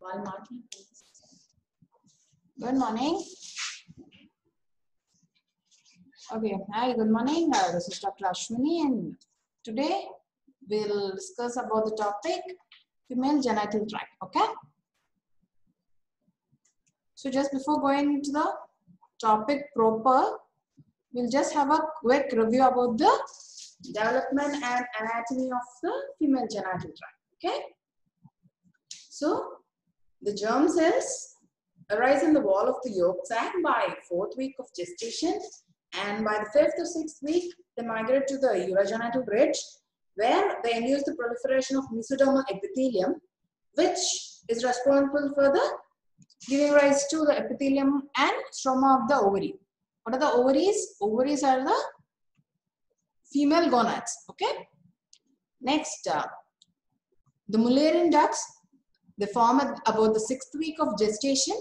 Good morning. Okay, hi, good morning. This is Dr. Ashwini, and today we'll discuss about the topic female genital tract. Okay. So just before going into the topic proper, we'll just have a quick review about the development and anatomy of the female genital tract. Okay. So the germ cells arise in the wall of the yolk sac by 4th week of gestation, and by the 5th or 6th week they migrate to the urogenital ridge, where they induce the proliferation of mesodermal epithelium, which is responsible for the giving rise to the epithelium and stroma of the ovary. What are the ovaries? Ovaries are the female gonads. Okay. Next, the Mullerian ducts, they form at about the 6th week of gestation.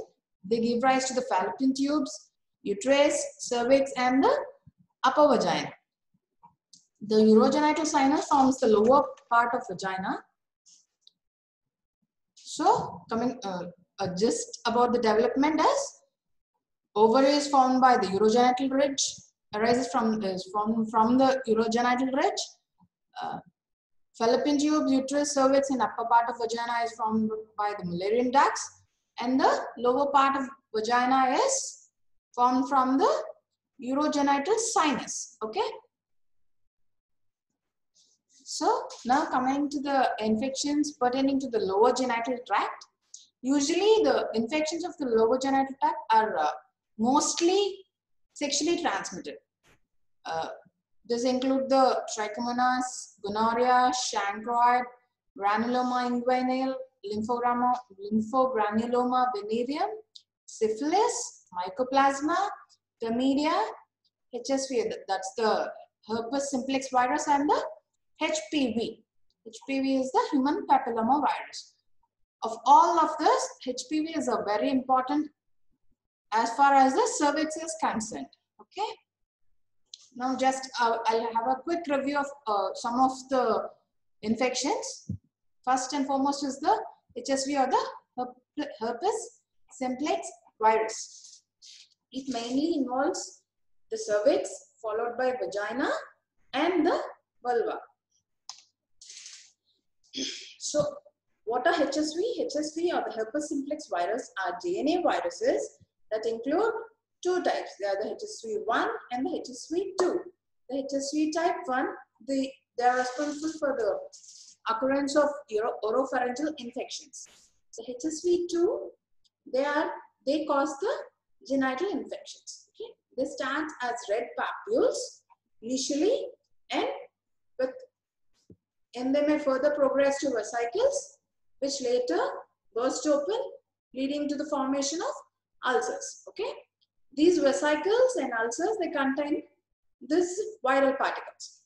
They give rise to the fallopian tubes, uterus, cervix, and the upper vagina. The urogenital sinus forms the lower part of vagina. So, coming just about the development as ovary is formed by the urogenital ridge, arises from the urogenital ridge. Fallopian tubes, uterus, cervix, and upper part of vagina is formed by the Mullerian ducts, and the lower part of vagina is formed from the urogenital sinus. Okay. So now coming to the infections pertaining to the lower genital tract. Usually the infections of the lower genital tract are mostly sexually transmitted. This include the trichomonas, gonorrhea, chancroid, granuloma inguinale, lymphogranuloma venereum, syphilis, mycoplasma, chlamydia, HSV, that's the herpes simplex virus, and the HPV. HPV is the human papilloma virus. Of all of this, HPV is a very important as far as the cervix is concerned. Okay. Now just I'll have a quick review of some of the infections. First and foremost is the HSV, or the herpes simplex virus. It mainly involves the cervix, followed by vagina and the vulva. So what are HSV? HSV, or the herpes simplex virus, are DNA viruses that include two types. They are the HSV1 and the HSV2. The HSV type 1, they are responsible for the occurrence of oropharyngeal infections. The HSV2, they cause the genital infections. Okay. They start as red papules initially, and they may further progress to vesicles, which later burst open, leading to the formation of ulcers. Okay. These vesicles and ulcers, they contain these viral particles.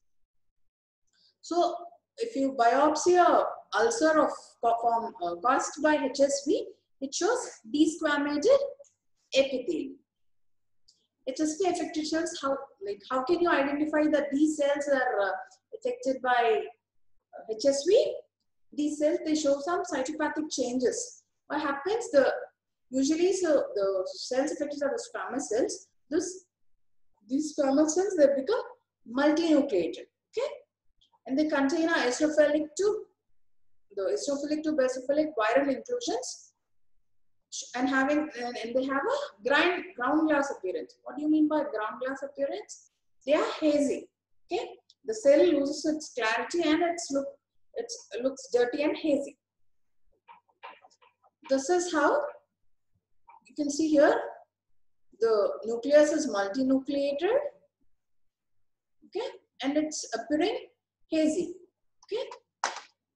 So, if you biopsy a ulcer of caused by HSV, it shows desquamated epithelium. HSV affected cells, how can you identify that these cells are affected by HSV? These cells, they show some cytopathic changes. What happens? Usually, so the cells affected are the squamous cells. These squamous cells, they become multinucleated. Okay, and they contain a eosinophilic to basophilic viral inclusions, and they have a ground glass appearance. What do you mean by ground glass appearance? They are hazy. Okay, the cell loses its clarity and it looks dirty and hazy. This is how you can see here. The nucleus is multinucleated. Okay, and it's appearing hazy. Okay,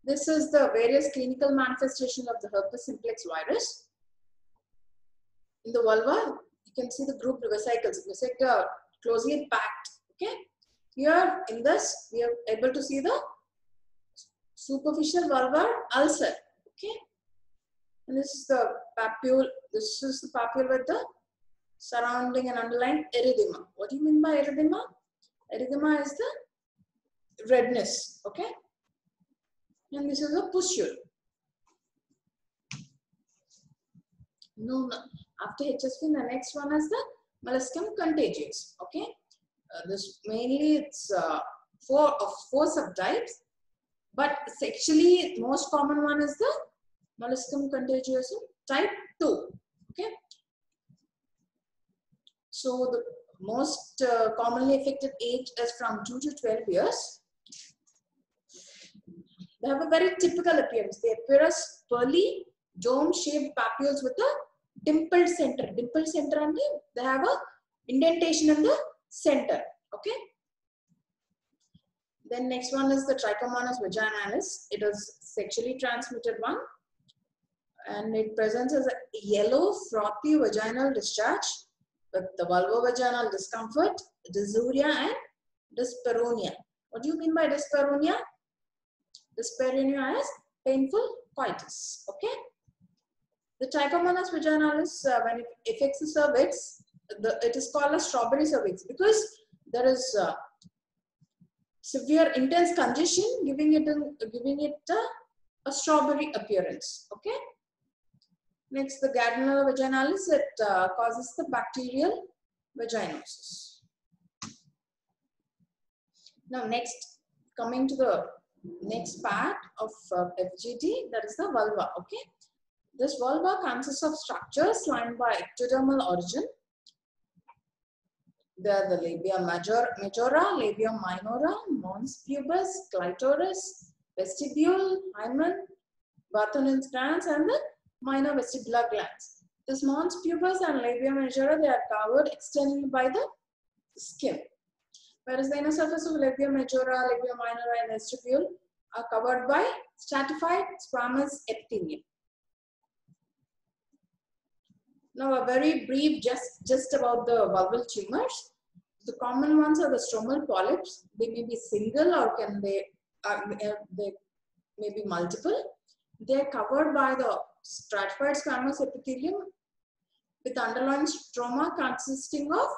this is the various clinical manifestations of the herpes simplex virus. In the vulva, you can see the grouped vesicles. Vesicles are closely packed. Okay, here in this, we are able to see the superficial vulvar ulcer. Okay, and this is the papule. This is the papule with the surrounding and underlying erythema. What do you mean by erythema? Erythema is the redness. Okay, and this is a pustule. No, no. After HSV, the next one is the molluscum contagious. Okay, this mainly it's four subtypes, but sexually most common one is the molluscum contagiosum type 2. Okay, so the most commonly affected age is from 2 to 12 years. They have a very typical appearance. They appear as pearly, dome-shaped papules with a dimpled center. Dimpled center, and they have a indentation in the center. Okay. Then next one is the Trichomonas vaginalis. It is sexually transmitted one, and it presents as a yellow, frothy vaginal discharge with the vulvovaginal discomfort, dysuria, and dyspareunia. What do you mean by dyspareunia? Dyspareunia is painful coitus. Okay. The Trichomonas vaginalis, when it affects the cervix, it is called a strawberry cervix because there is severe intense congestion, giving it a strawberry appearance. Okay. Next, the Gardnerella vaginalis, it causes the bacterial vaginosis. Now, next, coming to the next part of FGD, that is the vulva. Okay, this vulva consists of structures lined by ectodermal origin. They are the labia majora, labia minora, mons pubis, clitoris, vestibule, hymen, Bartholin's glands, and the minor vestibular glands. This mons pubis and labia majora, they are covered externally by the skin, whereas the inner surface of labia majora, labia minora, and vestibule are covered by stratified squamous epithelium. Now, a very brief just about the vulval tumors. The common ones are the stromal polyps. They may be single or they may be multiple. They are covered by the stratified squamous epithelium with underlying stroma consisting of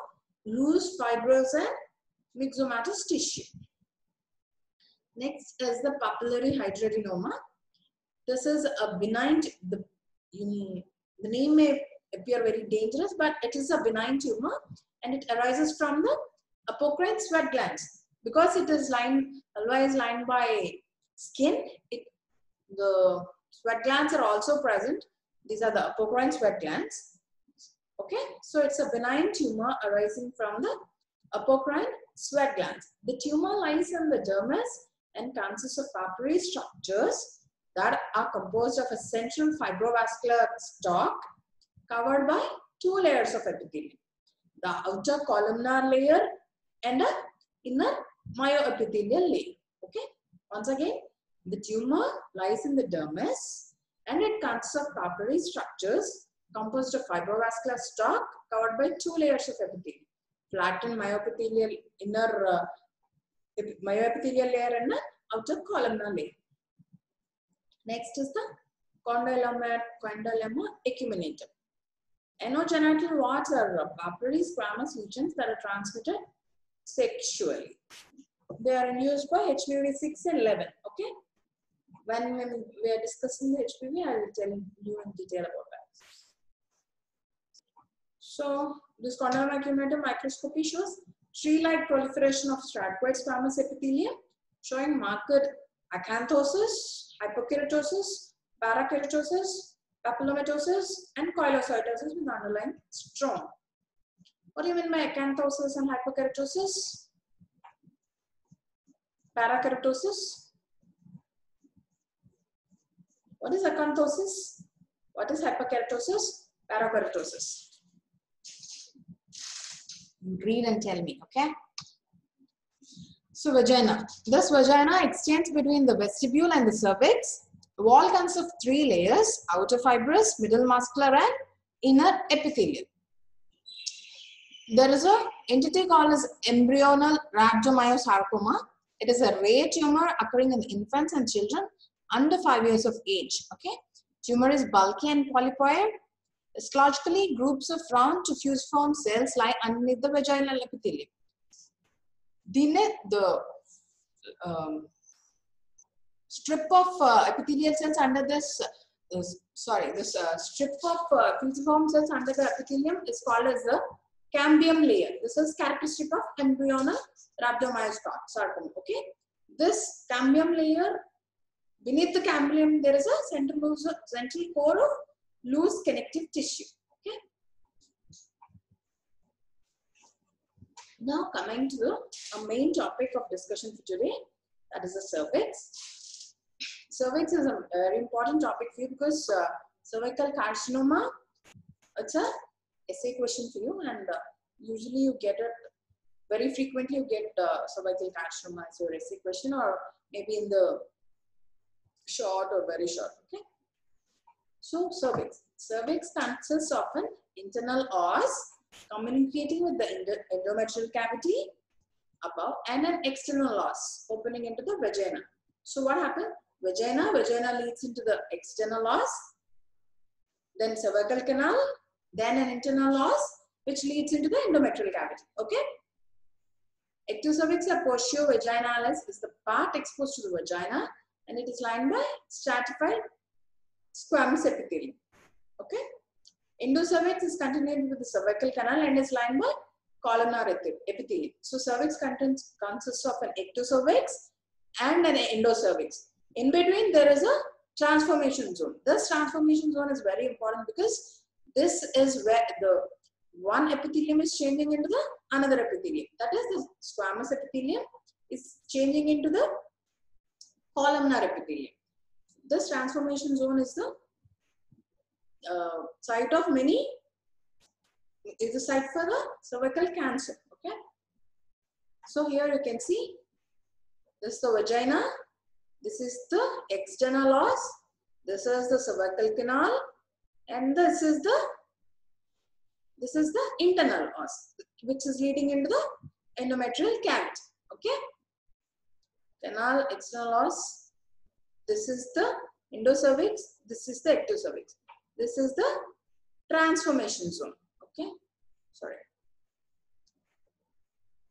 loose, fibrous, and myxomatous tissue. Next is the papillary hydradenomas. This is a benign, the name may appear very dangerous, but it is a benign tumor and it arises from the apocrine sweat glands. Because it is lined by skin, the sweat glands are also present. These are the apocrine sweat glands. Okay, so it's a benign tumor arising from the apocrine sweat glands. The tumor lies in the dermis and consists of papillary structures that are composed of a central fibrovascular stalk covered by 2 layers of epithelium, the outer columnar layer and an inner myoepithelial layer. Okay, once again, the tumor lies in the dermis and it consists of papillary structures composed of fibrovascular stalk covered by 2 layers of epithelium, flattened myoepithelial inner myoepithelial layer and an outer columnar layer. Next is the condyloma acuminatum. Anogenital warts are papillary squamous lesions that are transmitted sexually. They are induced by HPV 6 and 11. Okay. When we are discussing the HPV, I will tell you in detail about that. So, this condyloma acuminatum microscopy shows tree-like proliferation of stratified squamous epithelium showing marked acanthosis, hypokeratosis, parakeratosis, papillomatosis, and coilocytosis with underlying stroma. What do you mean by acanthosis and hypokeratosis? Parakeratosis? What is acanthosis? What is hypokeratosis? Parakeratosis? Read and tell me, okay? So, vagina. This vagina extends between the vestibule and the cervix. The wall consists of 3 layers: outer fibrous, middle muscular, and inner epithelial. There is an entity called as embryonal rhabdomyosarcoma. It is a rare tumor occurring in infants and children under 5 years of age. Okay, tumor is bulky and polypoid. Histologically, groups of round to fusiform cells lie underneath the vaginal epithelium. The strip of epithelial cells under this this strip of fusiform cells under the epithelium is called as the cambium layer. This is characteristic of embryonal rhabdomyosarcoma. Okay, this cambium layer, beneath the cambium there is a central core of loose connective tissue. Okay. Now coming to the main topic of discussion for today, that is the cervix. Cervix is a very important topic for you because cervical carcinoma, it's a essay question for you, and usually you get it very frequently. You get cervical carcinoma as your essay question, or maybe in the short or very short. Okay. So cervix consists of an internal os communicating with the endometrial cavity above and an external os opening into the vagina. So what happens? Vagina leads into the external os, then cervical canal, then an internal os which leads into the endometrial cavity. Okay. Ectocervix or portio vaginalis is the part exposed to the vagina, and it is lined by stratified squamous epithelium. Okay. Endocervix is continued with the cervical canal and is lined by columnar epithelium. So cervix consists of an ectocervix and an endocervix. In between there is a transformation zone. This transformation zone is very important because this is where the one epithelium is changing into the another epithelium. That is, the squamous epithelium is changing into the columnar epithelium. This transformation zone is the site of is the site for the cervical cancer. Okay. So here you can see this is the vagina, this is the external os, this is the cervical canal, and this is the internal os, which is leading into the endometrial cavity. Okay. Canal, external os, this is the endocervix, this is the ectocervix. This is the transformation zone. Okay. Sorry.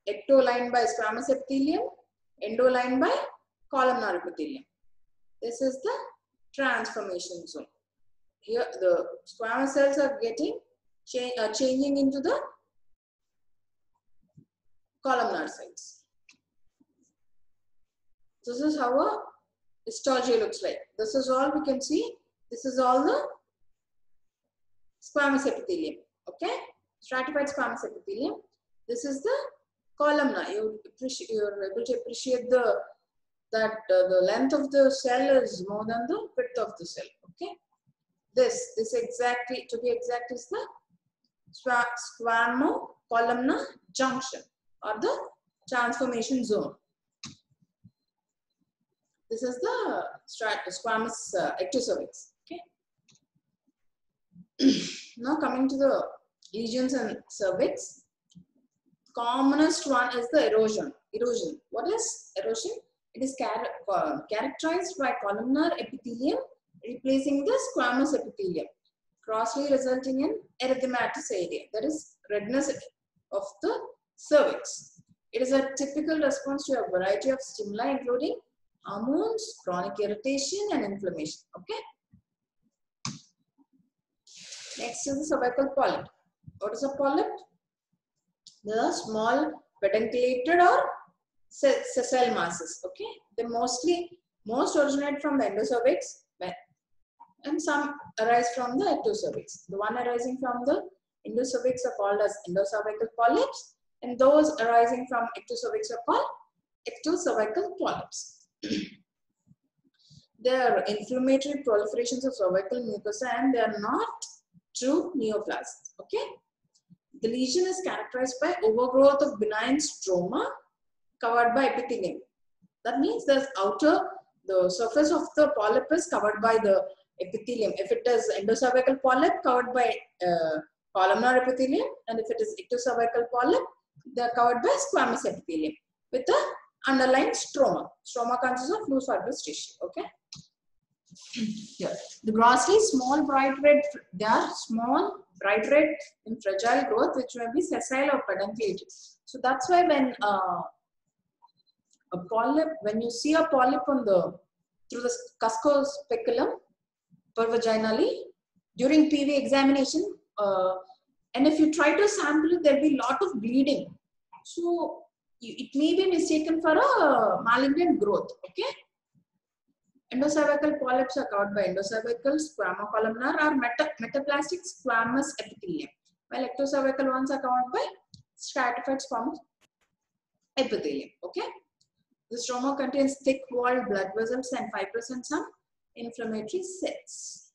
Ecto lined by squamous epithelium, endo lined by columnar epithelium. This is the transformation zone. Here the squamous cells are changing into the columnar cells. This is how a histology looks like. This is all we can see. This is all the squamous epithelium. Okay, stratified squamous epithelium. This is the columnar. You're able to appreciate that the length of the cell is more than the width of the cell. Okay, this exactly, to be exact, is the squamo-columnar junction or the transformation zone. This is the squamous ectocervix. Okay. Now coming to the lesions and cervix. Commonest one is the erosion. What is erosion? It is characterized by columnar epithelium replacing the squamous epithelium, crossly resulting in erythematous area, that is redness of the cervix. It is a typical response to a variety of stimuli including hormones, chronic irritation, and inflammation. Okay. Next is the cervical polyp. What is a polyp? The small pedunculated or sessile masses. Okay. They most originate from the endocervix, and some arise from the ectocervix. The one arising from the endocervix are called as endocervical polyps, and those arising from ectocervix are called ectocervical polyps. They are inflammatory proliferations of cervical mucosa, and they are not true neoplasms. Okay. The lesion is characterized by overgrowth of benign stroma covered by epithelium. That means the surface of the polyp is covered by the epithelium. If it is endocervical polyp, covered by columnar epithelium, and if it is ectocervical polyp, they are covered by squamous epithelium with the underlying stroma. Stroma consists of loose fibrous tissue. Okay. Here, the grossly small bright red. They are small bright red in fragile growth, which may be sessile or pedunculated. So that's why when a polyp, when you see a polyp on through the cusco speculum, vaginally during PV examination. And if you try to sample it, there'll be a lot of bleeding. So it may be mistaken for a malignant growth. Okay. Endocervical polyps are covered by endocervical, squamocolumnar, or metaplastic squamous epithelium, while ectocervical ones are covered by stratified squamous epithelium. Okay. The stroma contains thick-walled blood vessels and fibrous and some inflammatory cells.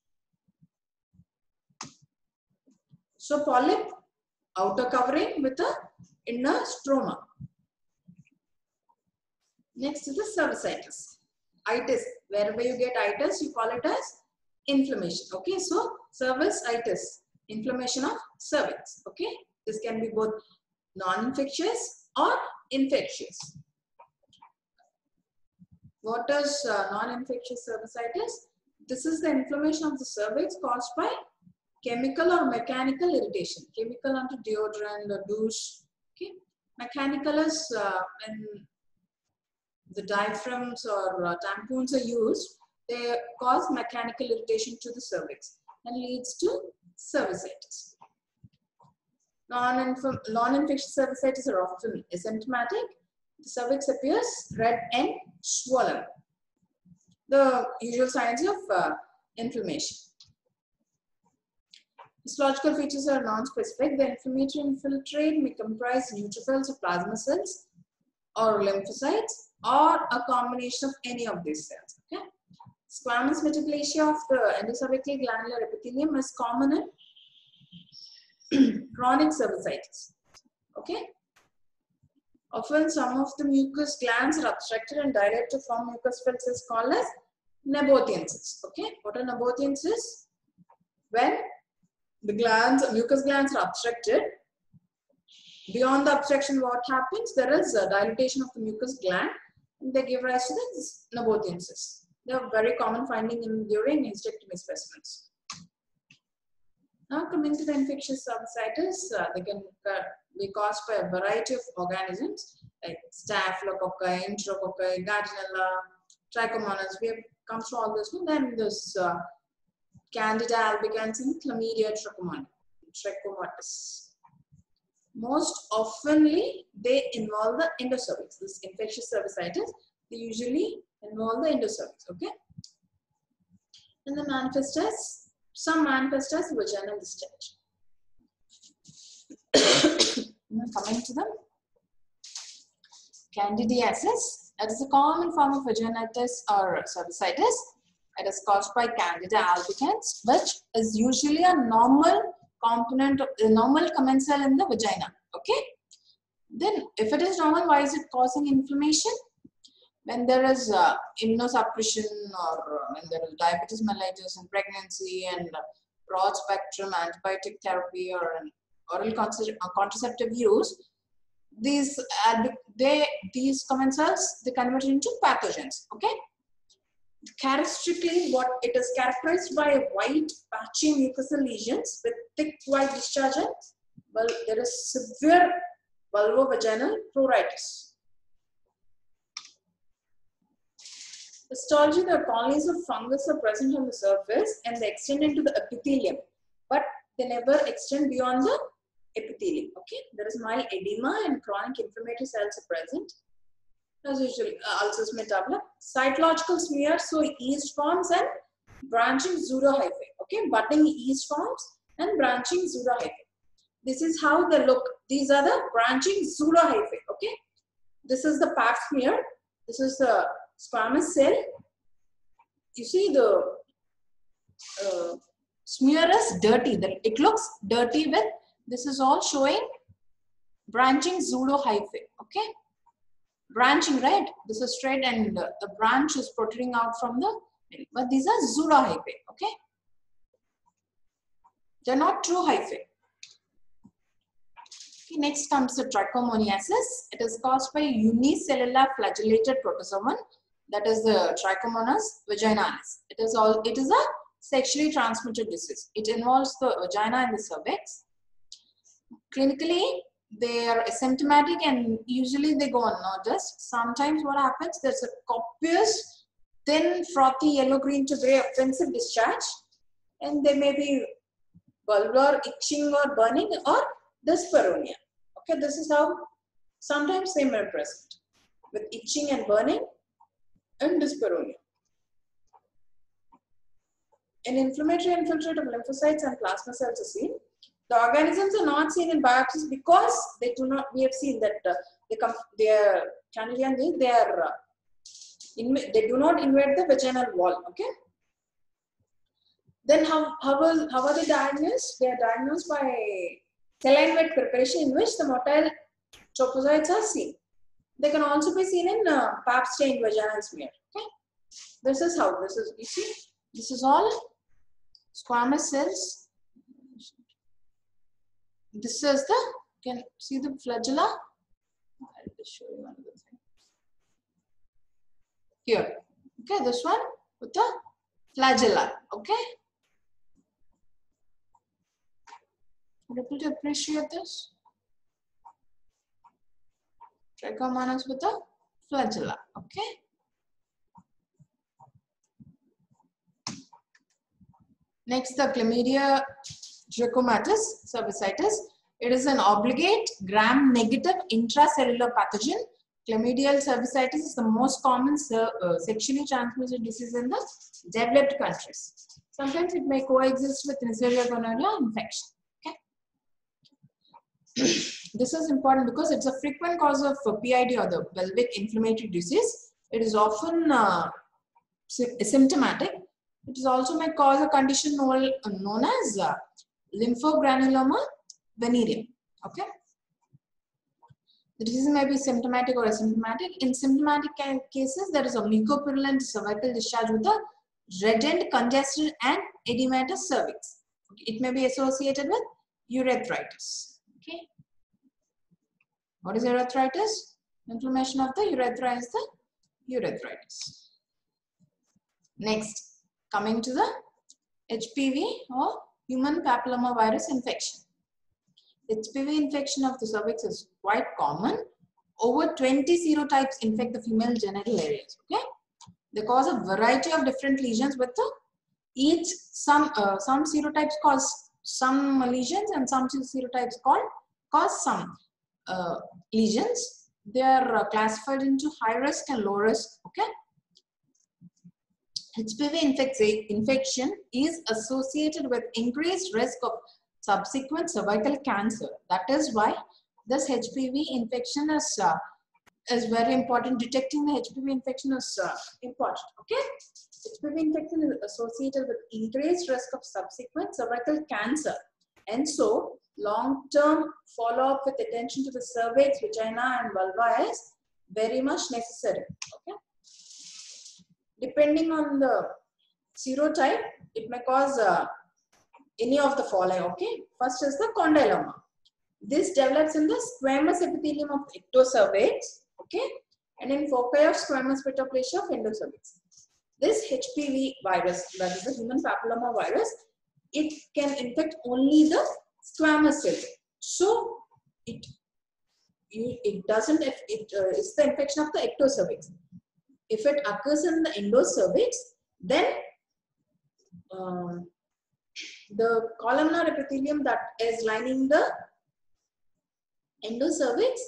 So polyp, outer covering with a inner stroma. Next is the cervicitis. Itis, wherever you get itis, you call it as inflammation. Okay, so cervicitis, inflammation of cervix. Okay, this can be both non-infectious or infectious. What is non-infectious cervicitis? This is the inflammation of the cervix caused by chemical or mechanical irritation. Chemical onto deodorant or douche. Okay, mechanical is when the diaphragms or tampons are used, they cause mechanical irritation to the cervix and leads to cervicitis. Non-infectious cervicitis are often asymptomatic. The cervix appears red and swollen. The usual signs of inflammation. Histological features are non-specific. The inflammatory infiltrate may comprise neutrophils or plasma cells or lymphocytes or a combination of any of these cells. Okay? Squamous metaplasia of the endocervical glandular epithelium is common in chronic cervicitis. Okay? Often some of the mucous glands are obstructed and dilate to form mucous fills is called as nabothiensis. Okay? What are nabothiensis? When the mucous glands are obstructed, beyond the obstruction, what happens? There is a dilatation of the mucous gland and they give rise to the nabothiensis. They are very common finding during hysterectomy specimens. Now coming to the infectious cervicitis, they can be caused by a variety of organisms like Staphylococci, Enterococci, Gardnerella, Trichomonas. We have come through all this one. Then this Candida albicans and Chlamydia trachomatis. Most oftenly, they involve the endocervix. This infectious cervicitis, they usually involve the endocervix. Okay, and they manifest as some manifest as vaginal discharge. Coming to the candidiasis, it is a common form of vaginitis or cervicitis. It is caused by Candida albicans, which is usually a normal component of the normal commensal in the vagina. Okay. Then, if it is normal, why is it causing inflammation? When there is immunosuppression or when there is diabetes mellitus in pregnancy and broad spectrum antibiotic therapy or an oral contraceptive use, these commensals they convert into pathogens. Okay. Characteristically, what it is characterized by white patchy mucosal lesions with thick white discharge and well, there is severe vulvovaginal pruritus. Histology, the colonies of fungus are present on the surface and they extend into the epithelium, but they never extend beyond the epithelium. Okay, there is mild edema and chronic inflammatory cells are present. As usually, ulcers may develop. Cytological smear, so yeast forms and branching pseudohyphae. Okay, budding yeast forms and branching pseudohyphae. This is how they look. These are the branching pseudohyphae. Okay, this is the pap smear. This is the squamous cell. You see the smear is dirty. It looks dirty with this is all showing branching pseudohyphae. Okay. Branching, right? This is straight and the branch is protruding out from the middle. But these are pseudohyphae, okay? They're not true hyphae. Okay, next comes the trichomoniasis. It is caused by unicellular flagellated protozoan, that is the Trichomonas vaginalis. It is a sexually transmitted disease. It involves the vagina and the cervix. Clinically, they are asymptomatic and usually they go unnoticed. Sometimes what happens, there's a copious, thin, frothy, yellow-green to grey offensive discharge and they may be bulbar, itching or burning, or dyspareunia. Okay, this is how sometimes they may present with itching and burning and dyspareunia. An inflammatory infiltrate of lymphocytes and plasma cells is seen. The organisms are not seen in biopsies because they do not. We have seen that they are Candida and they do not invade the vaginal wall. Okay. Then how are they diagnosed? They are diagnosed by saline wet preparation in which the motile trophozoites are seen. They can also be seen in pap stained vaginal smear. Okay. This is how this is. You see, this is all squamous cells. This is the, you can see the flagella. I'll just show you another thing. Here. Okay, this one with the flagella. Okay. Are you able to appreciate this? Trichomonas with the flagella. Okay. Next, the Chlamydia trachomatis cervicitis. It is an obligate gram-negative intracellular pathogen. Chlamydial cervicitis is the most common sexually transmitted disease in the developed countries. Sometimes it may coexist with Neisseria gonorrhea infection. Okay. This is important because it's a frequent cause of PID or the pelvic inflammatory disease. It is often asymptomatic. It is also may cause a condition known as lymphogranuloma venereum. Okay. The disease may be symptomatic or asymptomatic. In symptomatic cases, there is a mucopurulent cervical discharge with a reddened, congested, and edematous cervix. It may be associated with urethritis. Okay. What is urethritis? Inflammation of the urethra is the urethritis. Next. Coming to the HPV or human papillomavirus infection. HPV infection of the cervix is quite common. Over 20 serotypes infect the female genital areas. Okay, they cause a variety of different lesions. With the some serotypes cause some lesions and some serotypes cause some lesions. They are classified into high risk and low risk. Okay. HPV infection is associated with increased risk of subsequent cervical cancer. That is why this HPV infection is very important. Detecting the HPV infection is important. Okay, HPV infection is associated with increased risk of subsequent cervical cancer, and so long-term follow-up with attention to the cervix, vagina, and vulva is very much necessary. Okay. Depending on the serotype, it may cause any of the following. Okay, first is the condyloma. This develops in the squamous epithelium of ectocervix. Okay, and in foci of squamous metaplasia of endocervix. This HPV virus, that is the human papilloma virus, it can infect only the squamous cell. So it doesn't. It's the infection of the ectocervix. If it occurs in the endocervix, then the columnar epithelium that is lining the endocervix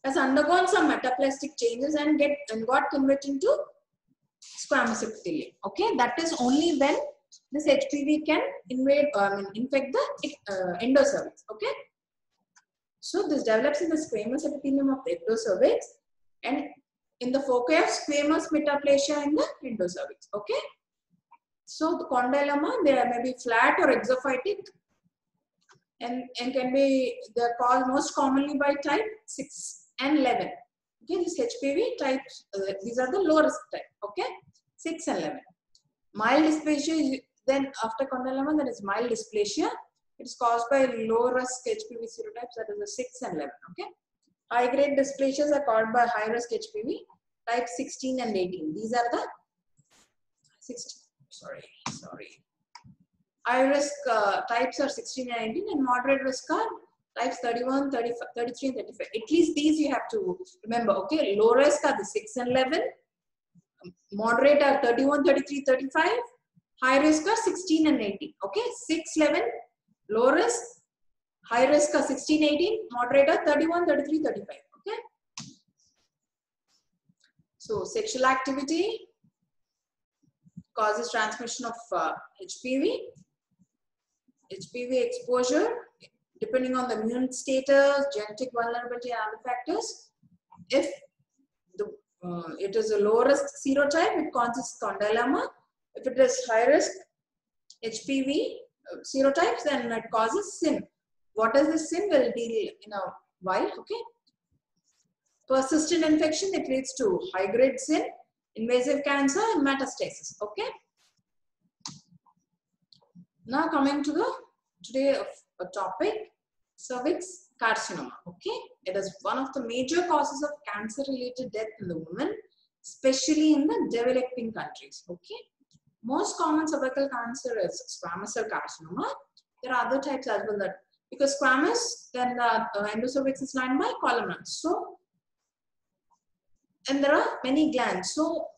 has undergone some metaplastic changes and got converted into squamous epithelium. Okay, that is only when this HPV can infect the endocervix. Okay, so this develops in the squamous epithelium of the ectocervix and in the foci of squamous metaplasia in the endocervix. Okay, so the condyloma, they may be flat or exophytic and can be, they're called most commonly by type 6 and 11. Okay, this HPV types, these are the low risk type. Okay, 6 and 11. Mild dysplasia is then after condyloma, there is mild dysplasia. It is caused by low risk HPV serotypes, that is the 6 and 11. Okay. High grade dysplasias are caused by high risk HPV type 16 and 18. These are the 16. Sorry. High risk types are 16 and 18, and moderate risk are types 31, 35, 33, and 35. At least these you have to remember. Okay. Low risk are the 6 and 11. Moderate are 31, 33, 35. high risk are 16 and 18. Okay, 6, 11, low risk, high risk are 16, 18, moderate are 31, 33, 35. Okay. So sexual activity causes transmission of HPV. HPV exposure, depending on the immune status, genetic vulnerability, and other factors. If it is a low risk serotype, it causes condyloma. If it is high risk HPV serotypes, then it causes SIN. What is the SIN? We'll deal in a while. Okay. Persistent infection, it leads to high grade SIN, invasive cancer, and metastasis. Okay. Now coming to the today topic, cervix carcinoma. Okay, it is one of the major causes of cancer-related death in the women, especially in the developing countries. Okay, most common cervical cancer is squamous cell carcinoma. There are other types as well, that because squamous, then the endocervix is lined by columnar. So, and there are many glands. So,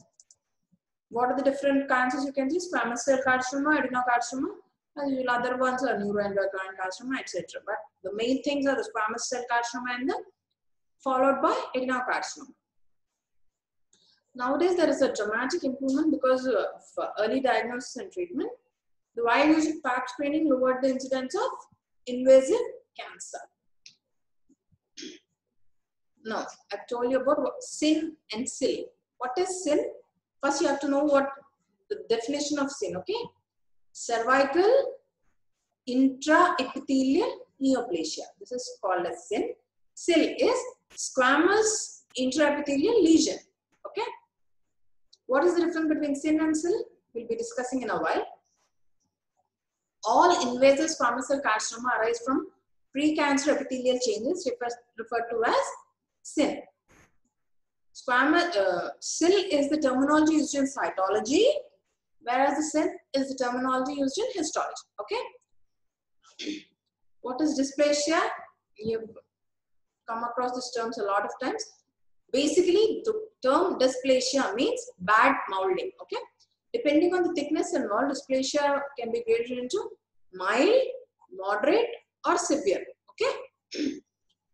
what are the different cancers you can see? Squamous cell carcinoma, adenocarcinoma. Other ones are neuroendocrine carcinoma, etc. But the main things are the squamous cell carcinoma and the followed by adenocarcinoma. Nowadays, there is a dramatic improvement because of early diagnosis and treatment. The wide use of pap screening lowered the incidence of invasive cancer. Now, I've told you about SIN and SIL. What is SIN? First, you have to know what the definition of SIN. Okay. Cervical intraepithelial neoplasia. This is called as SIN. SIL is squamous intraepithelial lesion. Okay. What is the difference between SIN and SIL? We'll be discussing in a while. All invasive squamous cell carcinoma arise from precancer epithelial changes referred to as SIN. SIL is the terminology used in cytology, whereas the SIN is the terminology used in histology. Okay. What is dysplasia? You've come across these terms a lot of times. Basically, the term dysplasia means bad molding. Okay. Depending on the thickness and mold, dysplasia can be graded into mild, moderate, or severe. Okay.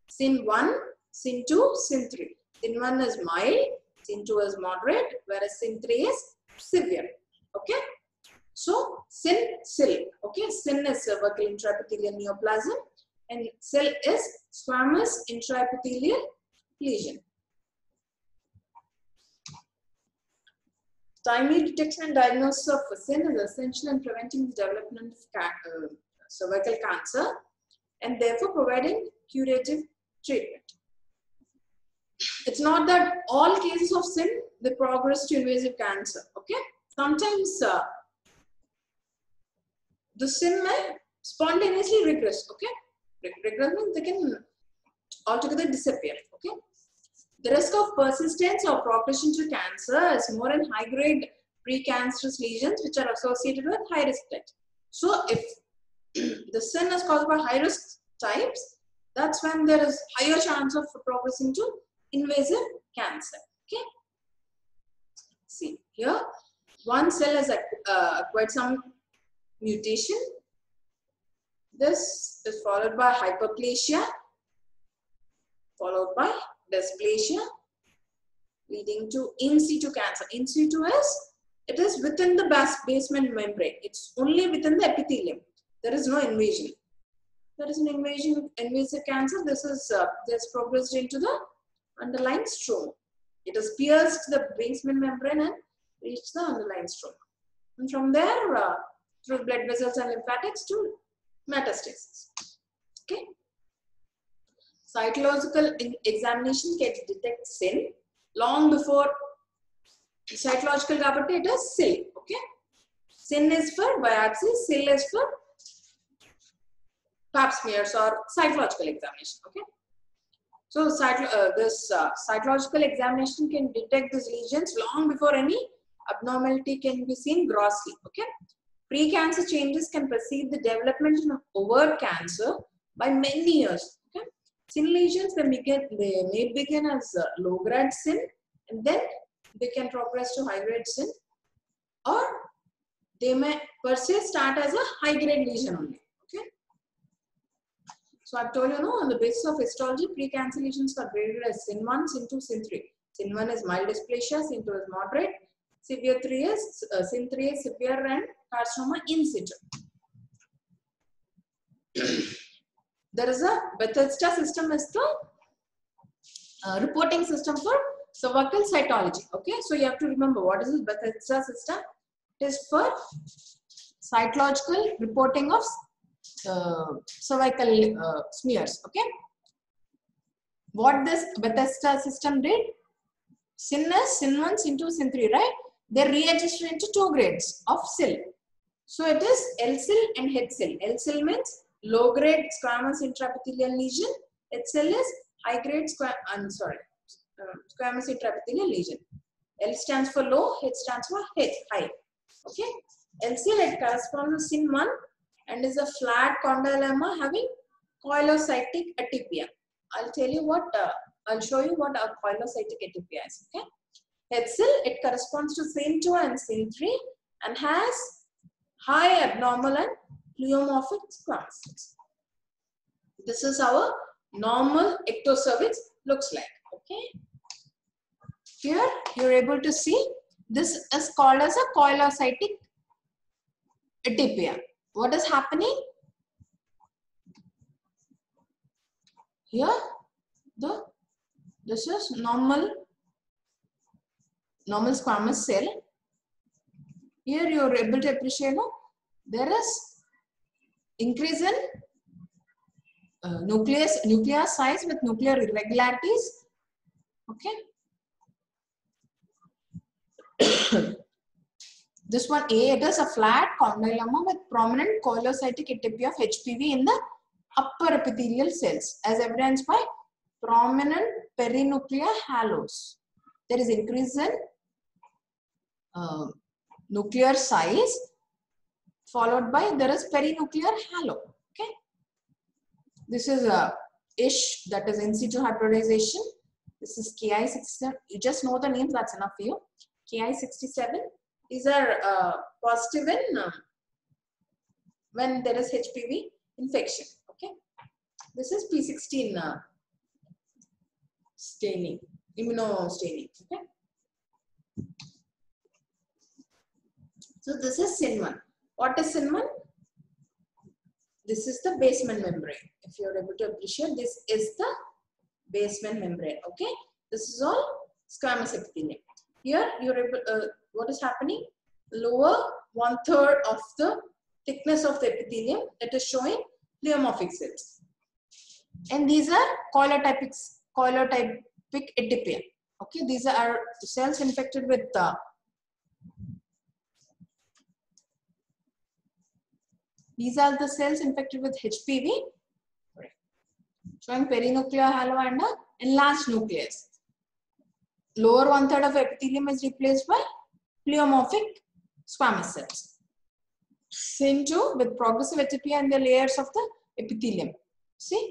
SIN 1, SIN 2, SIN 3. SIN 1 is mild, SIN 2 is moderate, whereas SIN 3 is severe. Okay. So, SIN, SIL. Okay. SIN is cervical intraepithelial neoplasm and SIL is squamous intraepithelial lesion. Timely detection and diagnosis of SIN is essential in preventing the development of cervical cancer and therefore providing curative treatment. It's not that all cases of SIN, they progress to invasive cancer. Okay. Sometimes the SIN may spontaneously regress. Okay. Regress means they can altogether disappear. Okay. The risk of persistence or progression to cancer is more in high-grade precancerous lesions which are associated with high-risk types. So, if the SIN is caused by high-risk types, that's when there is higher chance of progressing to invasive cancer. Okay. See here, one cell has acquired some mutation. This is followed by hyperplasia, followed by dysplasia, leading to in situ cancer. In situ is, it is within the basement membrane. It's only within the epithelium. There is no invasion. There is an invasive cancer. This is progressed into the underlying stroma. It has pierced the basement membrane and reached the underlying stroma. And from there, through blood vessels and lymphatics to metastasis. Okay. Cytological examination can detect SIN long before cytological kabatti it is SIL. Okay. SIN is for biopsy, SIL is for pap smears or cytological examination. Okay. So this cytological examination can detect these lesions long before any abnormality can be seen grossly. Okay. Pre-cancer changes can precede the development of overt cancer by many years. Okay. SIN lesions, they may begin as low-grade SIN and then they can progress to high-grade SIN, or they may per se start as a high-grade lesion only. Okay. So I've told you, on the basis of histology, precancer lesions are graded as Sin 1, Sin 2, Sin 3. Sin 1 is mild dysplasia, Sin 2 is moderate, Sin 3 is severe and carcinoma in situ. There is a Bethesda system is the reporting system for cervical cytology. Okay, so you have to remember what is this Bethesda system. It is for cytological reporting of cervical smears. Okay, what this Bethesda system did? Sin is Sin 1, Sin 2, Sin 3, right? They re-register into 2 grades of SIL. So it is L-SIL and H-SIL. L-SIL means low-grade squamous intraepithelial lesion. H-SIL is high-grade squamous intraepithelial lesion. L stands for low, H stands for high. Okay. L-SIL, it corresponds to Sin 1 and is a flat condyloma having coilocytic atypia. I'll tell you what. I'll show you what a coilocytic atypia is. Okay. H-SIL, it corresponds to Sin 2 and Sin 3 and has high abnormal and pleomorphic squamous cells. This is how a normal ectocervix looks like. Okay. Here you're able to see this is called as a coilocytic atypia. What is happening? Here this is normal squamous cell. Here you are able to appreciate there is increase in nuclear size with nuclear irregularities. Okay. This one A, it is a flat condyloma with prominent coilocytic atypia of HPV in the upper epithelial cells as evidenced by prominent perinuclear halos. There is increase in nuclear size followed by there is perinuclear halo. Okay. This is a ISH, that is in situ hybridization. This is Ki67. You just know the names, that's enough for you. Ki67. These are positive in when there is HPV infection. Okay. This is P16 staining, immunostaining. Okay. So this is Sin 1. What is Sin 1? This is the basement membrane. If you are able to appreciate, this is the basement membrane. Okay. This is all squamous epithelium. Here you are able. What is happening? Lower 1/3 of the thickness of the epithelium. It is showing pleomorphic cells. And these are coilotypic atypia. Okay. These are cells infected with these are the cells infected with HPV, showing perinuclear halo and an enlarged nucleus. Lower 1/3 of epithelium is replaced by pleomorphic squamous cells. Sin 2 with progressive atypia in the layers of the epithelium. See,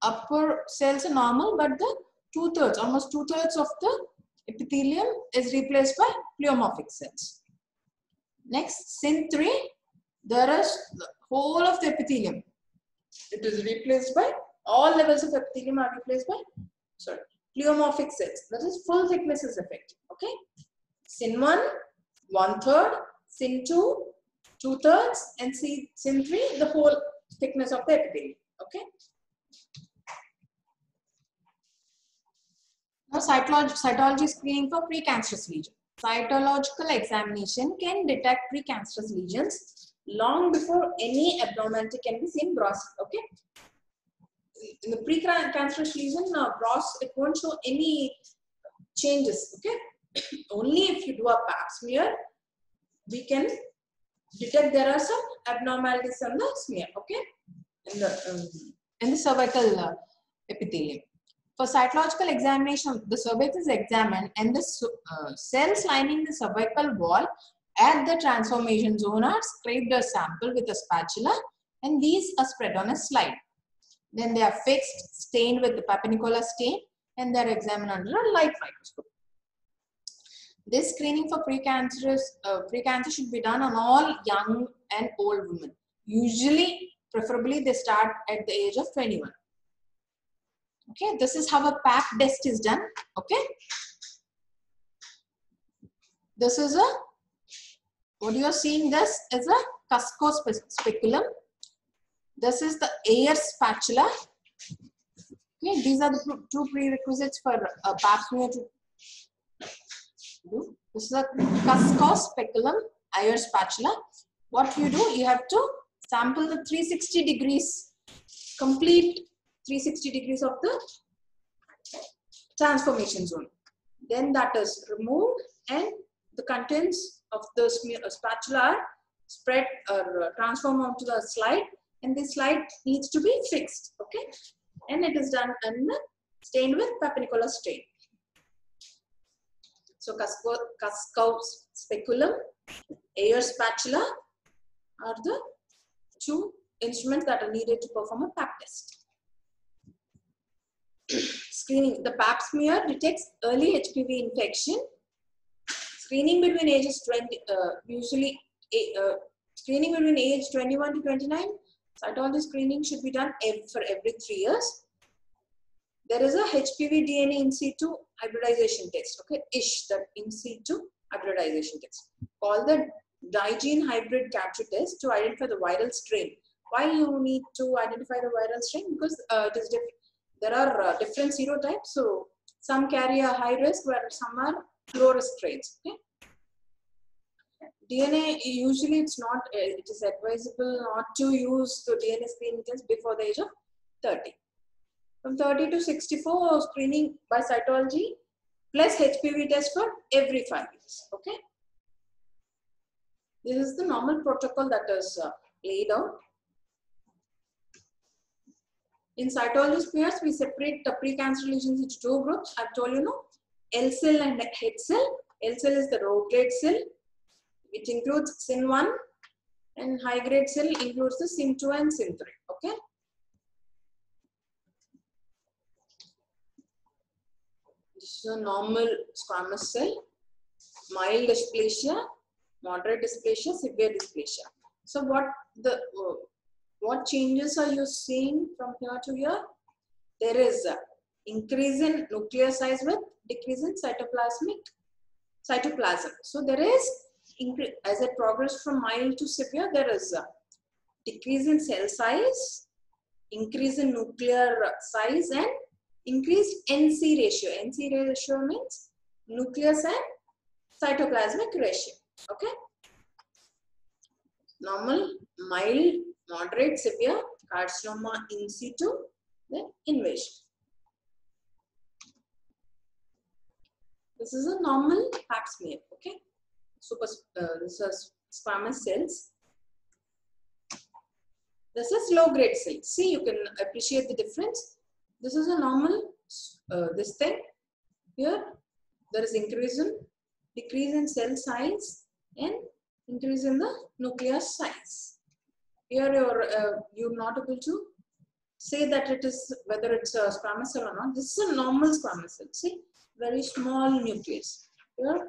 upper cells are normal, but the 2/3, almost 2/3 of the epithelium is replaced by pleomorphic cells. Next, Sin 3. There is the whole of the epithelium. It is replaced by all levels of epithelium are replaced by pleomorphic cells. That is full thickness is affected. Okay. Sin 1, 1/3, Sin 2, 2/3, and Sin 3, the whole thickness of the epithelium. Okay. Now cytology screening for precancerous lesion. Cytological examination can detect precancerous lesions long before any abnormality can be seen gross. Okay. In the precancerous lesion, gross, it won't show any changes. Okay. Only if you do a pap smear, we can detect there are some abnormalities on the smear. Okay. In the cervical epithelium. For cytological examination, the cervix is examined and the cells lining the cervical wall at the transformation zone are scraped a sample with a spatula and these are spread on a slide. Then they are fixed, stained with the Papanicolaou stain and they are examined under a light microscope. This screening for precancer should be done on all young and old women. Usually, preferably, they start at the age of 21. Okay, this is how a pap test is done. Okay, this is a, what you are seeing, this is a Cusco speculum. This is the Ayer spatula. Okay, these are the two prerequisites for a pap smear to do. This is a Cusco speculum, Ayer spatula. What you do, you have to sample the 360 degrees, complete 360 degrees of the transformation zone. Then that is removed and the contents of the spatula are spread or transformed onto the slide, and this slide needs to be fixed. Okay, and it is done and stained with Papanicolaou stain. So Cusco speculum, Ayer spatula are the two instruments that are needed to perform a pap test. Screening. The pap smear detects early HPV infection. Screening between ages 20, screening between age 21 to 29. Cytology screening should be done for every 3 years. There is a HPV DNA in situ hybridization test. Okay, that in situ hybridization test called the digene hybrid capture test to identify the viral strain. Why you need to identify the viral strain? Because it is different. There are different serotypes, so some carry a high risk where some are low risk traits. Okay? DNA, usually it's not, it is advisable not to use the DNA screening test before the age of 30. From 30 to 64, screening by cytology plus HPV test for every 5 years. Okay? This is the normal protocol that is laid out. In cytology smears, we separate the precancer lesions into 2 groups. I've told you, L cell and H cell. L cell is the low grade cell. It includes SIN1, and high grade cell includes the SIN2 and SIN3. Okay. This is a normal squamous cell. Mild dysplasia, moderate dysplasia, severe dysplasia. So what changes are you seeing from here to here? There is a increase in nuclear size with decrease in cytoplasm. So there is, as it progresses from mild to severe, there is a decrease in cell size, increase in nuclear size, and increased NC ratio. NC ratio means nucleus and cytoplasmic ratio. Okay. Normal, mild, moderate, severe, carcinoma in situ, then invasion. This is a normal pap smear. Okay. This is squamous cells. This is low grade cells. See, you can appreciate the difference. This is a normal, this thing. Here, there is decrease in cell size and increase in the nucleus size. Here, you're not able to say that it is, whether it's a squamous cell or not. This is a normal squamous cell. See, very small nucleus. Here,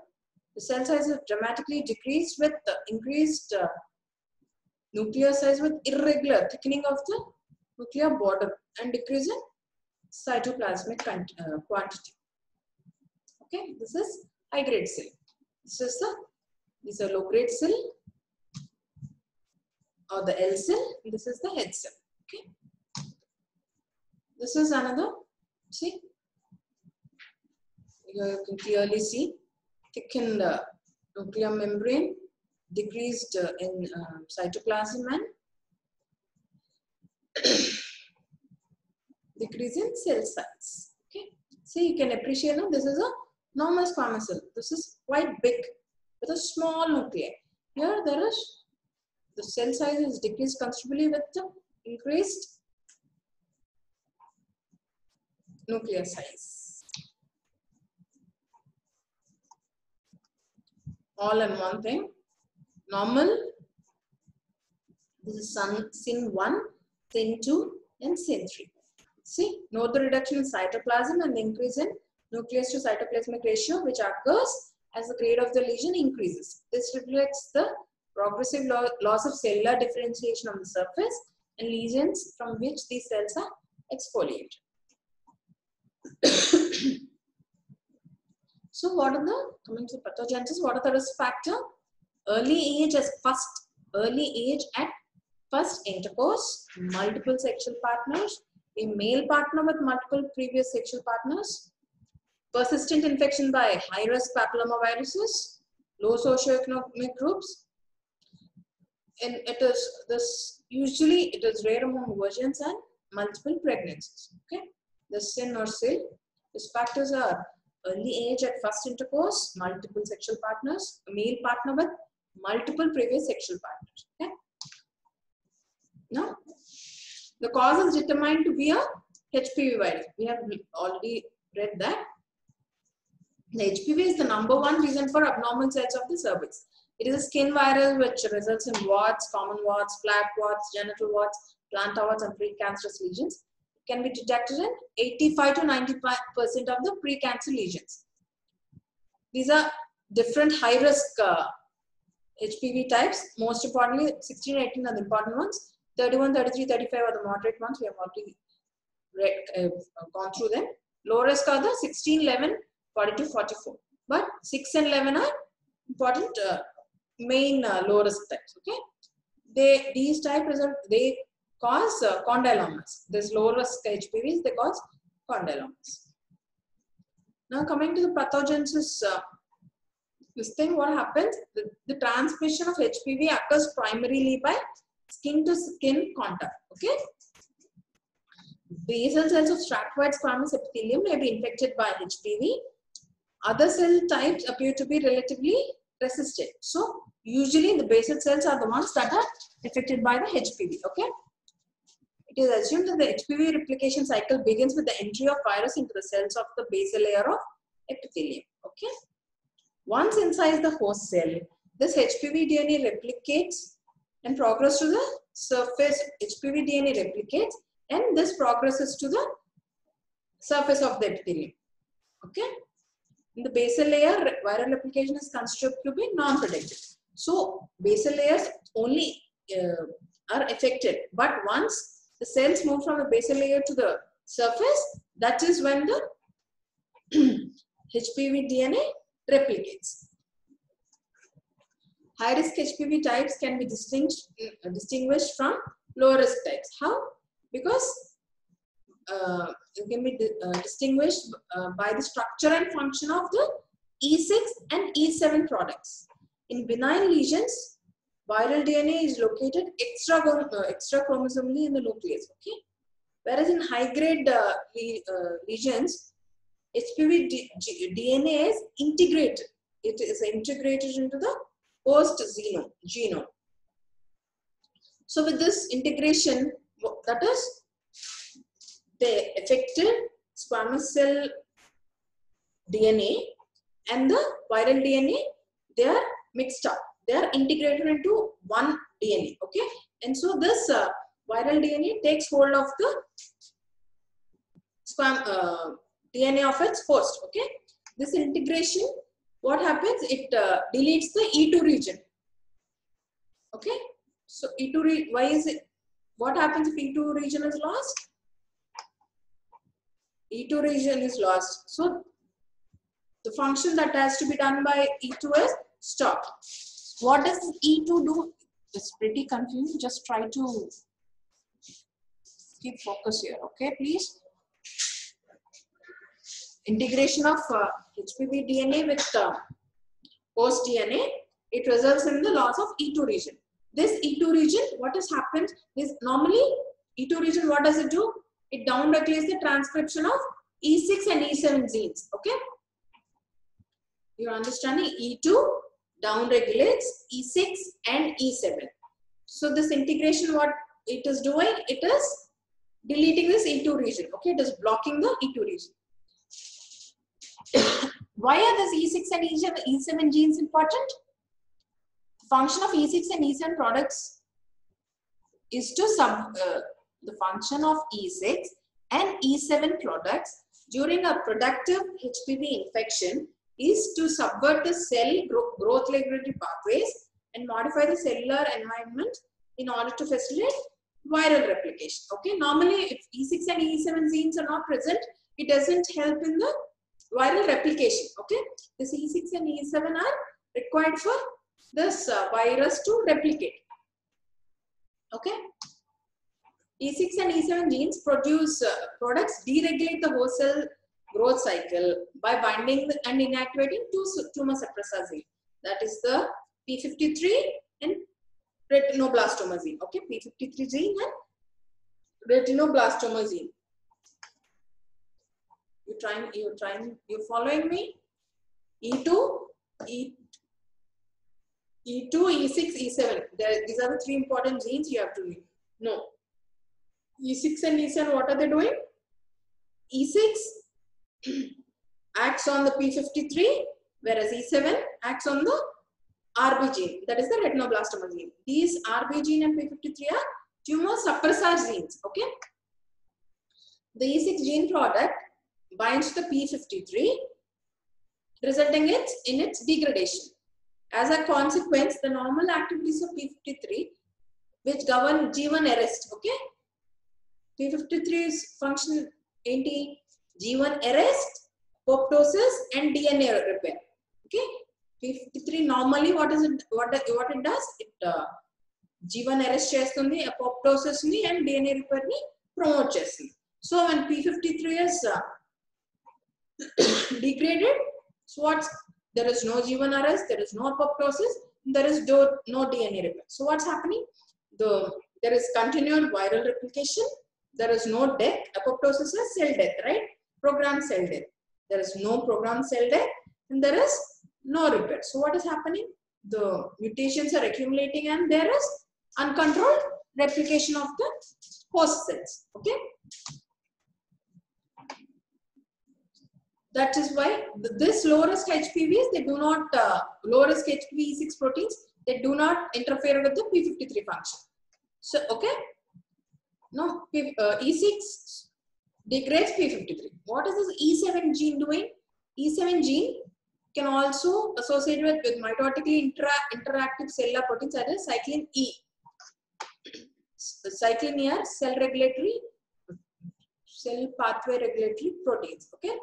the cell size is dramatically decreased with increased nuclear size with irregular thickening of the nuclear border and decrease in cytoplasmic quantity. Okay, this is high grade cell. This is a low grade cell or the L cell. This is the H cell. Okay, this is another. See, you can clearly see thickened nuclear membrane, decreased in cytoplasm and decrease in cell size. Okay, see, you can appreciate now this is a normal squamous cell. This is quite big with a small nuclei. Here there is the cell size is decreased considerably with the increased nuclear size. All in one thing. Normal. This is SIN1, SIN2, and SIN3. See, note the reduction in cytoplasm and the increase in nucleus to cytoplasmic ratio, which occurs as the grade of the lesion increases. This reflects the progressive loss of cellular differentiation on the surface and lesions from which these cells are exfoliated. So what are the, coming to pathogenesis, what are the risk factors? Early age at first intercourse, multiple sexual partners, a male partner with multiple previous sexual partners, persistent infection by high-risk papillomaviruses, low socioeconomic groups, and usually it is rare among virgins and multiple pregnancies. Okay, the sin or SIL. These factors are early age at first intercourse, multiple sexual partners, a male partner with multiple previous sexual partners. Okay. Now, the cause is determined to be a HPV virus. We have already read that. The HPV is the #1 reason for abnormal cells of the cervix. It is a skin virus which results in warts, common warts, flat warts, genital warts, plantar warts, and precancerous lesions. It can be detected in 85 to 95% of the precancer lesions. These are different high-risk HPV types. Most importantly, 16 and 18 are the important ones. 31, 33, 35 are the moderate ones. We have already gone through them. Low risk are the 16, 11, 40 to 44. But 6 and 11 are important main low risk types. Okay, these type result they cause condylomas. This low risk HPVs they cause condylomas. Now coming to the pathogenesis, this thing what happens? The transmission of HPV occurs primarily by skin to skin contact. Okay, basal cells of stratified squamous epithelium may be infected by HPV. Other cell types appear to be relatively resistant. So usually the basal cells are the ones that are affected by the HPV. Okay, it is assumed that the HPV replication cycle begins with the entry of virus into the cells of the basal layer of epithelium. Okay, once inside the host cell, this HPV DNA replicates and progresses to the surface. HPV DNA replicates and this progresses to the surface of the epithelium. Okay, in the basal layer, viral replication is considered to be non-protective. So basal layers only are affected, but once the cells move from the basal layer to the surface, that is when the HPV DNA replicates. High-risk HPV types can be distinguished from low-risk types. How? Because it can be distinguished by the structure and function of the E6 and E7 products. In benign lesions, viral DNA is located extrachromosomally in the nucleus. Okay, whereas in high-grade lesions, HPV DNA is integrated. It is integrated into the host genome. So with this integration, that is, the affected squamous cell DNA and the viral DNA, they are mixed up. They are integrated into one DNA. Okay, and so this viral DNA takes hold of the DNA of its host. Okay, this integration, what happens? It deletes the E2 region. Okay, so E2 why is it? What happens if E2 region is lost? E2 region is lost. So the function that has to be done by E2 is stopped. What does E2 do? It's pretty confusing. Just try to keep focus here. Okay, please. Integration of HPV DNA with host DNA, it results in the loss of E2 region. This E2 region, what has happened is normally E2 region, what does it do? It downregulates the transcription of E6 and E7 genes. Okay, you're understanding? E2 downregulates E6 and E7. So this integration, what it is doing, it is deleting this E2 region. Okay, it is blocking the E2 region. Why are these E6 and E7 genes important? The function of E6 and E7 products is to the function of E6 and E7 products during a productive HPV infection is to subvert the cell growth regulatory pathways and modify the cellular environment in order to facilitate viral replication. Okay, normally if E6 and E7 genes are not present, it doesn't help in the viral replication. Okay, this E6 and E7 are required for this virus to replicate. Okay, E6 and E7 genes produce products deregulate the host cell growth cycle by binding and inactivating two tumor suppressor genes. That is the P53 and retinoblastoma gene. Okay, P53 gene and retinoblastoma gene. You're following me? E2, E2, E6, E7. These are the three important genes you have to know. E6 and E7, what are they doing? E6 acts on the P53, whereas E7 acts on the RB gene, that is the retinoblastoma gene. These RB gene and P53 are tumor suppressor genes. Okay, the E6 gene product binds the P53, resulting in its degradation. As a consequence, the normal activities of P53, which govern G1 arrest. Okay, P53's function ain't G1 arrest, apoptosis, and DNA repair. Okay, P53 normally what it does? It G1 arrest chestundi, apoptosis ni and DNA repair ni promote chestundi. So when P53 is degraded, so there is no G1 arrest, there is no apoptosis, there is no DNA repair. So what's happening? There is continued viral replication. There is no death. Apoptosis is cell death, right? Programmed cell death. There is no programmed cell death, and there is no repair. So what is happening? The mutations are accumulating, and there is uncontrolled replication of the host cells. Okay. That is why this low risk HPVs, they do not, low risk HPV E6 proteins, they do not interfere with the P53 function. So, okay. No, E6 degrades P53. What is this E7 gene doing? E7 gene can also associate with mitotically interactive cellular proteins such as cyclin E. Cyclin E are cell pathway regulatory proteins. Okay.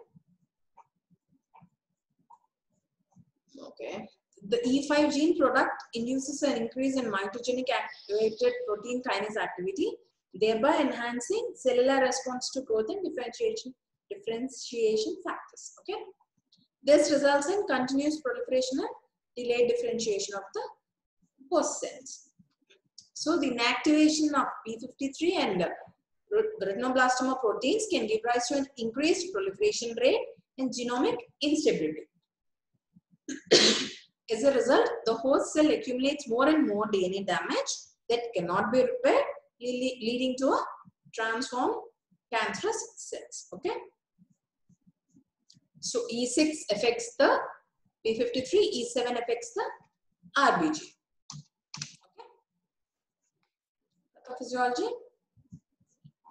Okay. The E5 gene product induces an increase in mitogenic activated protein kinase activity, thereby enhancing cellular response to growth and differentiation factors. Okay. This results in continuous proliferation and delayed differentiation of the host cells. So the inactivation of P53 and retinoblastoma proteins can give rise to an increased proliferation rate and genomic instability. As a result, the host cell accumulates more and more DNA damage that cannot be repaired, leading to a transformed cancerous cells. Okay. So E6 affects the P53, E7 affects the RBG. Okay. Pathophysiology.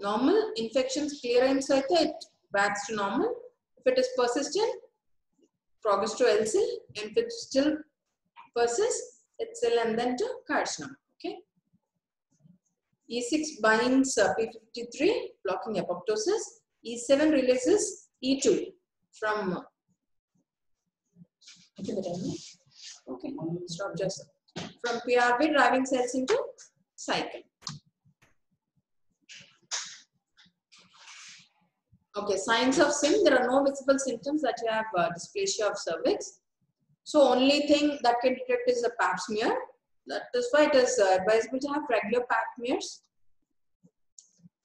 Normal infections clear inside it backs to normal. If it is persistent, progress to LCL, and if it still persists, HCL and then to carcinoma. Okay. E6 binds P53, blocking apoptosis. E7 releases E2 from. Okay, stop just from PRB, driving cells into cycle. Okay, signs of SIM. There are no visible symptoms that you have dysplasia of cervix. So only thing that can detect is a pap smear. That is why it is advisable to have regular pap smears.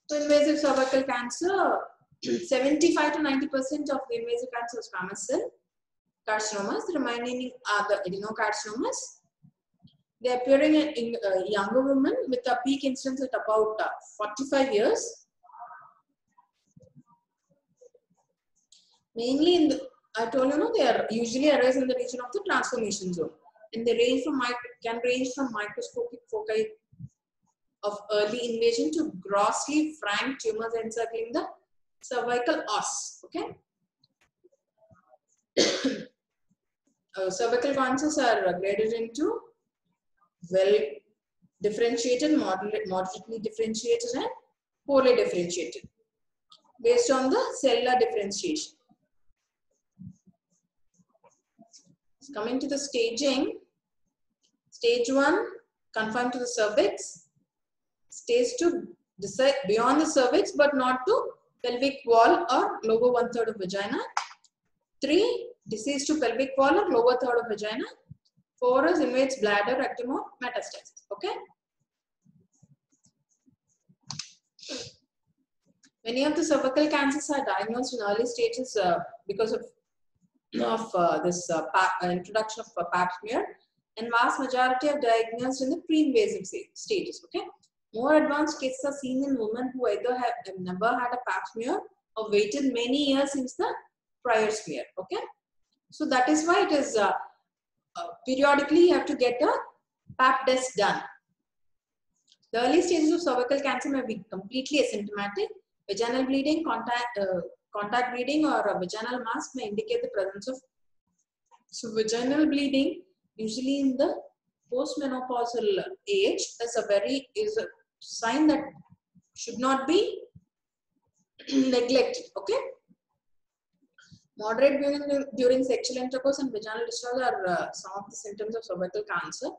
So invasive cervical cancer, 75 to 90% of the invasive cancer is squamous cell carcinomas. The remaining are the adenocarcinomas. They are appearing in younger women with a peak incidence at about 45 years. Mainly in the, I told you, they are usually arise in the region of the transformation zone, and they range from can range from microscopic foci of early invasion to grossly frank tumors encircling the cervical os. Okay. cervical cancers are graded into well differentiated, moderately differentiated, and poorly differentiated based on the cellular differentiation. Coming to the staging, stage 1 confined to the cervix, stage 2 beyond the cervix but not to pelvic wall or lower 1/3 of vagina, 3 disease to pelvic wall or lower third of vagina, 4 is invades bladder, rectum or metastasis. Okay. Many of the cervical cancers are diagnosed in early stages because of this introduction of pap smear, and vast majority are diagnosed in the pre-invasive stages. Okay, more advanced cases are seen in women who either have never had a pap smear or waited many years since the prior smear. Okay, so that is why it is periodically you have to get a pap test done. The early stages of cervical cancer may be completely asymptomatic. Vaginal bleeding, contact bleeding, or a vaginal mass may indicate the presence of. So, vaginal bleeding, usually in the postmenopausal age, is a sign that should not be neglected. Okay. Moderate during sexual intercourse and vaginal discharge are some of the symptoms of cervical cancer.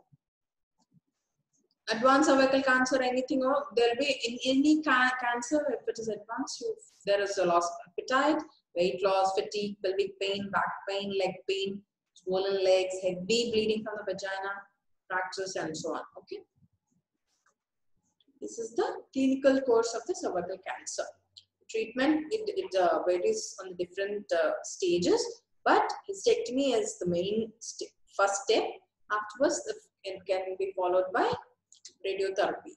Advanced cervical cancer, anything, or there will be in any cancer, if it is advanced, there is a loss of appetite, weight loss, fatigue, pelvic pain, back pain, leg pain, swollen legs, heavy bleeding from the vagina, fractures, and so on. Okay. This is the clinical course of the cervical cancer. Treatment, it varies on the different stages, but hysterectomy is the main first step. Afterwards, it can be followed by radiotherapy.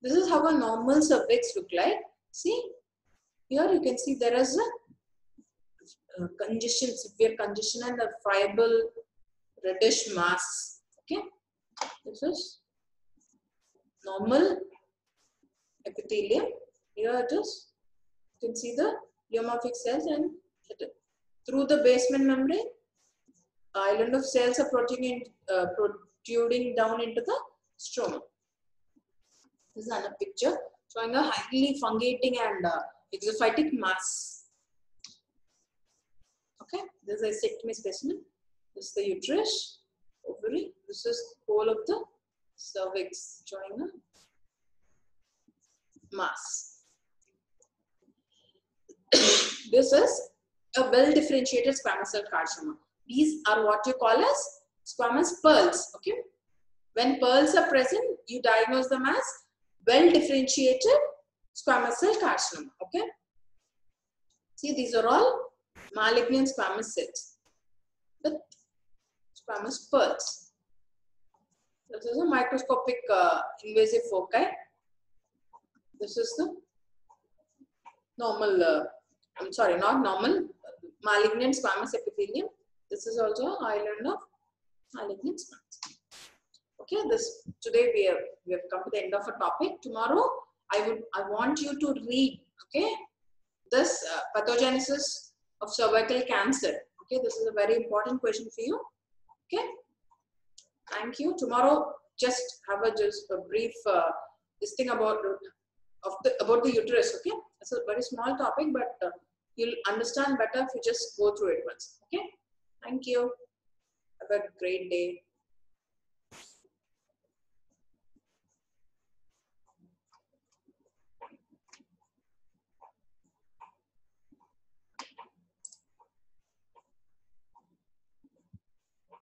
This is how a normal cervix look like. See, here you can see there is a congestion, severe congestion, and a friable reddish mass. Okay, this is normal epithelium. Here it is. You can see the pleomorphic cells, and through the basement membrane, island of cells are protruding down into the stroma. This is another picture showing a highly fungating and exophytic mass. Okay, this is a hysterectomy specimen. This is the uterus, ovary. This is whole of the cervix showing a mass. This is a well-differentiated squamous cell carcinoma. These are what you call as squamous pearls. Okay, when pearls are present, you diagnose them as well-differentiated squamous cell carcinoma. Okay, see, these are all malignant squamous cells with squamous pearls. This is a microscopic invasive foci. This is the normal, I'm sorry, not normal, malignant squamous epithelium. This is also an island of malignant squamous. Okay, today we have come to the end of a topic. Tomorrow I want you to read, okay, this pathogenesis of cervical cancer. Okay, this is a very important question for you. Okay, thank you. Tomorrow just have a brief this thing about the uterus. Okay, it's a very small topic, but you'll understand better if you just go through it once. Okay, thank you. Have a great day.